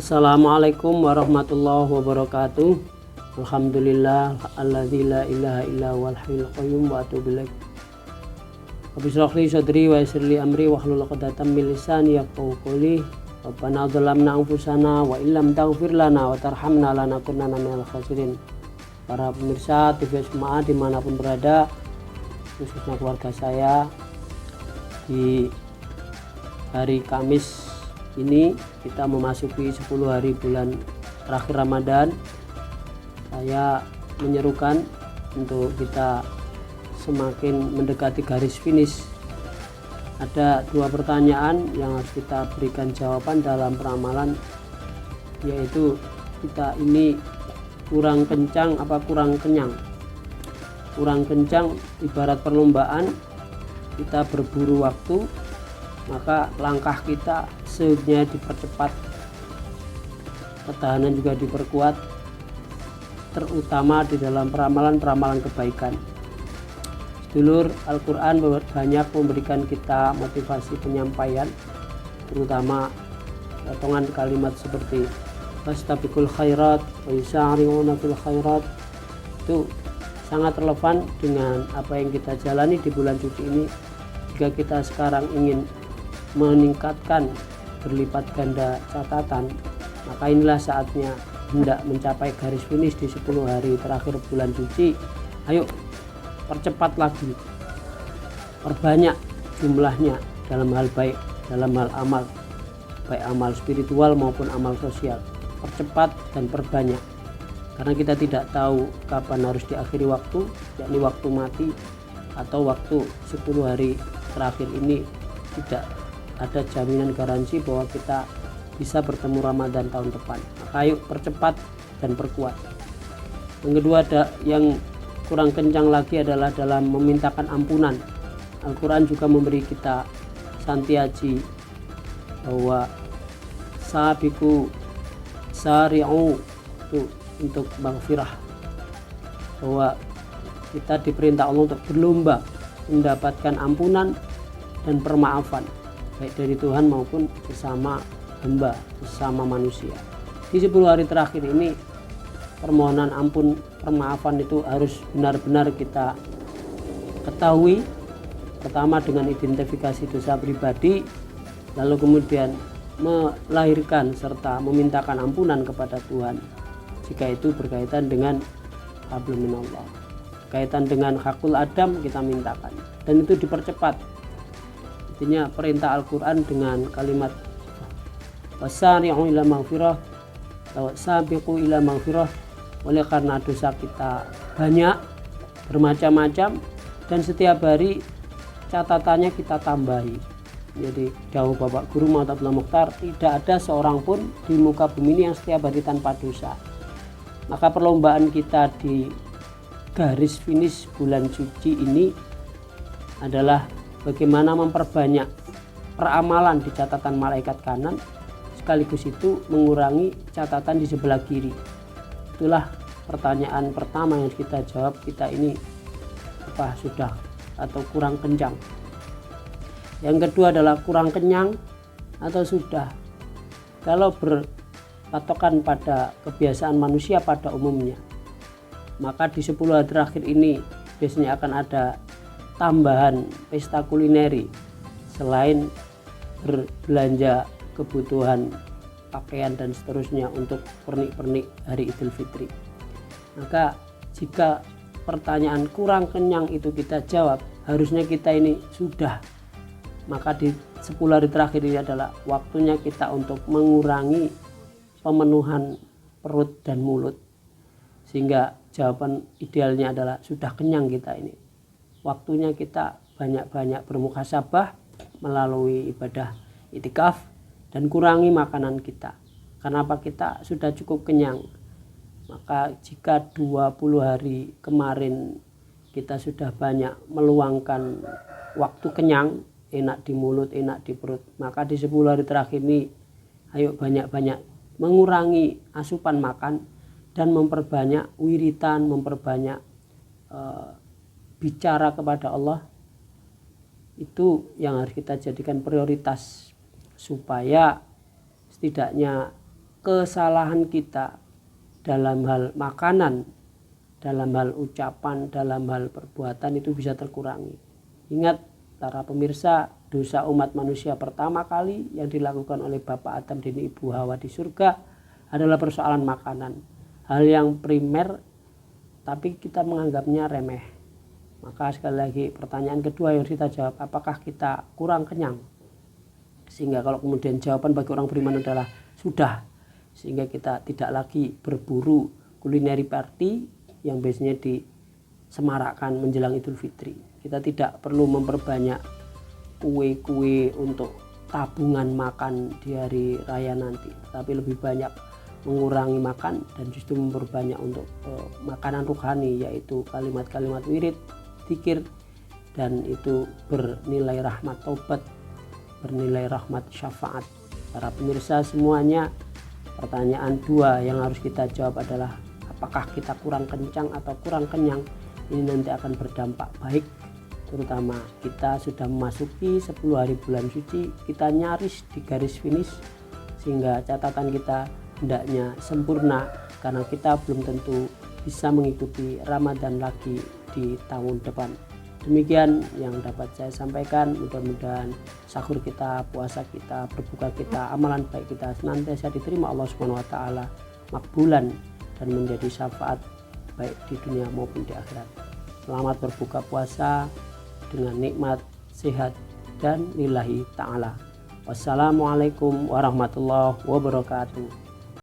Assalamualaikum warahmatullahi wabarakatuh. Alhamdulillah alladzi la ilaha illa huwal hayyul qayyum wa atubu ilaik. Rabbi shrah li sadri wa yassir li amri wahlul 'uqdatam min lisani yafqahu qawli. Rabbana dzalamna anfusana wa illam taghfir lana wa tarhamna lanakunanna minal khasirin. Para pemirsa TV Asma dimanapun berada, khususnya keluarga saya, di hari Kamis ini kita memasuki 10 hari bulan terakhir Ramadan. Saya menyerukan untuk kita semakin mendekati garis finish. Ada dua pertanyaan yang harus kita berikan jawaban dalam peramalan, yaitu kita ini kurang kencang apa kurang kenyang. Kurang kencang ibarat perlombaan, kita berburu waktu, maka langkah kita seharusnya dipercepat, ketahanan juga diperkuat, terutama di dalam peramalan-peramalan kebaikan. Sedulur, Al-Quran banyak memberikan kita motivasi penyampaian, terutama potongan kalimat seperti fastabiqul khairat wa yusari'una fil khairat. Itu sangat relevan dengan apa yang kita jalani di bulan suci ini. Jika kita sekarang ingin meningkatkan berlipat ganda catatan, maka inilah saatnya hendak mencapai garis finish di 10 hari terakhir bulan suci. Ayo percepat lagi, perbanyak jumlahnya dalam hal baik, dalam hal amal, baik amal spiritual maupun amal sosial. Percepat dan perbanyak, karena kita tidak tahu kapan harus diakhiri waktu, yakni waktu mati, atau waktu 10 hari terakhir ini tidak ada jaminan garansi bahwa kita bisa bertemu Ramadan tahun depan. Maka ayo percepat dan perkuat. Yang kedua, ada yang kurang kencang lagi adalah dalam memintakan ampunan. Al-Quran juga memberi kita santiaji bahwa sabiqu sari'u itu untuk maghfirah, bahwa kita diperintah Allah untuk berlomba mendapatkan ampunan dan permaafan, baik dari Tuhan maupun sesama hamba, sesama manusia. Di 10 hari terakhir ini, permohonan ampun, permaafan itu harus benar-benar kita ketahui, pertama dengan identifikasi dosa pribadi, lalu kemudian melahirkan serta memintakan ampunan kepada Tuhan jika itu berkaitan dengan hablum minallah, berkaitan dengan hakul adam, kita mintakan, dan itu dipercepat. Artinya perintah Al-Quran dengan kalimat wasari'u ila maghfirah atau sabiqu ila maghfirah, oleh karena dosa kita banyak, bermacam-macam, dan setiap hari catatannya kita tambahi. Jadi jauh Bapak Guru Muhammad Abdullah Mukhtar, tidak ada seorang pun di muka bumi ini yang setiap hari tanpa dosa. Maka perlombaan kita di garis finish bulan suci ini adalah bagaimana memperbanyak peramalan di catatan malaikat kanan, sekaligus itu mengurangi catatan di sebelah kiri. Itulah pertanyaan pertama yang kita jawab, kita ini apa sudah atau kurang kencang. Yang kedua adalah kurang kenyang atau sudah. Kalau berpatokan pada kebiasaan manusia pada umumnya, maka di 10 hari terakhir ini biasanya akan ada tambahan pesta kulineri selain berbelanja kebutuhan pakaian dan seterusnya untuk pernik-pernik hari Idul Fitri. Maka jika pertanyaan kurang kenyang itu kita jawab, harusnya kita ini sudah. Maka di 10 hari terakhir ini adalah waktunya kita untuk mengurangi pemenuhan perut dan mulut, sehingga jawaban idealnya adalah sudah kenyang kita ini. Waktunya kita banyak-banyak bermuhasabah melalui ibadah itikaf dan kurangi makanan kita. Kenapa kita sudah cukup kenyang? Maka jika 20 hari kemarin kita sudah banyak meluangkan waktu kenyang, enak di mulut, enak di perut, maka di 10 hari terakhir ini ayo banyak-banyak mengurangi asupan makan dan memperbanyak wiritan, memperbanyak bicara kepada Allah. Itu yang harus kita jadikan prioritas, supaya setidaknya kesalahan kita dalam hal makanan, dalam hal ucapan, dalam hal perbuatan itu bisa terkurangi. Ingat para pemirsa, dosa umat manusia pertama kali yang dilakukan oleh Bapak Adam dan Ibu Hawa di surga adalah persoalan makanan. Hal yang primer tapi kita menganggapnya remeh. Maka sekali lagi pertanyaan kedua yang kita jawab, apakah kita kurang kenyang? Sehingga kalau kemudian jawaban bagi orang beriman adalah sudah, sehingga kita tidak lagi berburu kulineri party yang biasanya disemarakkan menjelang Idul Fitri. Kita tidak perlu memperbanyak kue-kue untuk tabungan makan di hari raya nanti, tapi lebih banyak mengurangi makan dan justru memperbanyak untuk makanan rohani, yaitu kalimat-kalimat wirid, zikir, dan itu bernilai rahmat taubat, bernilai rahmat syafaat. Para pemirsa semuanya, pertanyaan dua yang harus kita jawab adalah apakah kita kurang kencang atau kurang kenyang. Ini nanti akan berdampak baik, terutama kita sudah memasuki 10 hari bulan suci, kita nyaris di garis finish, sehingga catatan kita hendaknya sempurna karena kita belum tentu bisa mengikuti Ramadan lagi di tahun depan. Demikian yang dapat saya sampaikan. Mudah-mudahan sahur kita, puasa kita, berbuka kita, amalan baik kita senantiasa diterima Allah Subhanahu wa taala, makbulan, dan menjadi syafaat baik di dunia maupun di akhirat. Selamat berbuka puasa dengan nikmat, sehat, dan lillahi ta'ala. Wassalamualaikum warahmatullahi wabarakatuh.